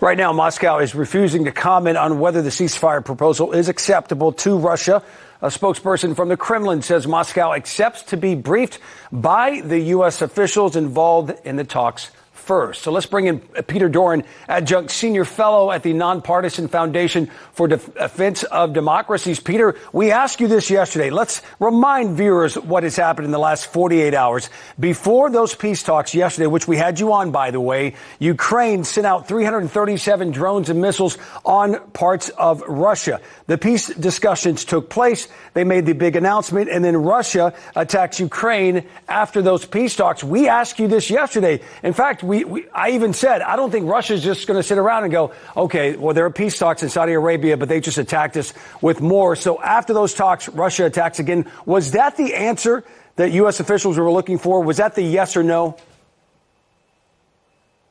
Right now, Moscow is refusing to comment on whether the ceasefire proposal is acceptable to Russia. A spokesperson from the Kremlin says Moscow accepts to be briefed by the U.S. officials involved in the talks first. So let's bring in Peter Doran, adjunct senior fellow at the Nonpartisan Foundation for Defense of Democracies. Peter, we asked you this yesterday. Let's remind viewers what has happened in the last 48 hours. Before those peace talks yesterday, which we had you on, by the way, Ukraine sent out 337 drones and missiles on parts of Russia. The peace discussions took place. They made the big announcement, and then Russia attacks Ukraine after those peace talks. We asked you this yesterday. In fact, I even said, I don't think Russia's just going to sit around and go, okay, well, there are peace talks in Saudi Arabia, but they just attacked us with more. So after those talks, Russia attacks again. Was that the answer that U.S. officials were looking for? Was that the yes or no?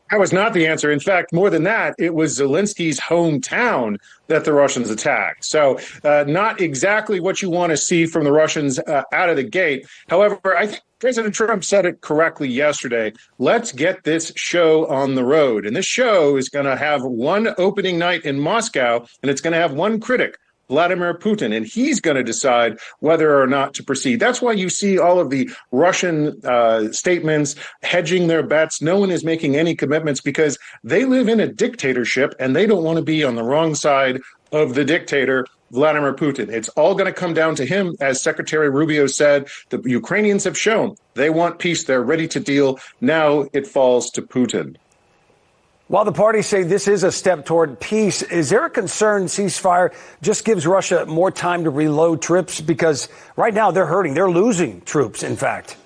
That was not the answer. In fact, more than that, it was Zelensky's hometown that the Russians attacked. So not exactly what you want to see from the Russians out of the gate. However, I think President Trump said it correctly yesterday. Let's get this show on the road. And this show is going to have one opening night in Moscow, and it's going to have one critic, Vladimir Putin, and he's going to decide whether or not to proceed. That's why you see all of the Russian statements hedging their bets. No one is making any commitments because they live in a dictatorship and they don't want to be on the wrong side of the dictator, Vladimir Putin. It's all going to come down to him. As Secretary Rubio said, the Ukrainians have shown they want peace. They're ready to deal. Now it falls to Putin. While the parties say this is a step toward peace, is there a concern ceasefire just gives Russia more time to reload troops? Because right now they're hurting. They're losing troops, in fact.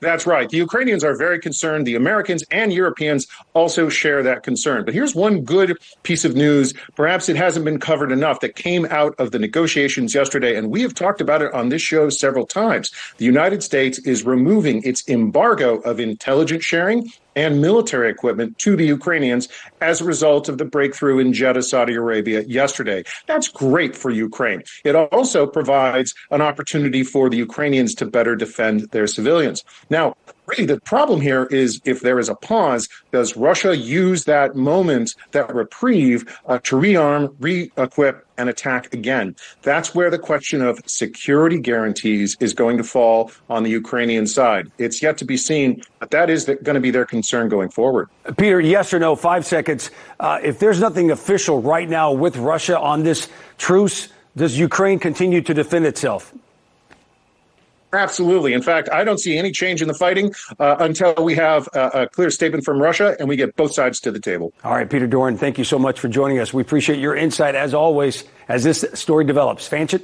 That's right. The Ukrainians are very concerned. The Americans and Europeans also share that concern. But here's one good piece of news. Perhaps it hasn't been covered enough that came out of the negotiations yesterday. And we have talked about it on this show several times. The United States is removing its embargo of intelligence sharing and military equipment to the Ukrainians as a result of the breakthrough in Jeddah, Saudi Arabia yesterday. That's great for Ukraine. It also provides an opportunity for the Ukrainians to better defend their civilians. Now, really, the problem here is if there is a pause, does Russia use that moment, that reprieve, to rearm, re-equip, and attack again? That's where the question of security guarantees is going to fall on the Ukrainian side. It's yet to be seen, but that is going to be their concern going forward. Peter, yes or no, 5 seconds. If there's nothing official right now with Russia on this truce, does Ukraine continue to defend itself? Absolutely. In fact, I don't see any change in the fighting until we have a clear statement from Russia and we get both sides to the table. All right, Peter Doran, thank you so much for joining us. We appreciate your insight, as always, as this story develops. Fanchit?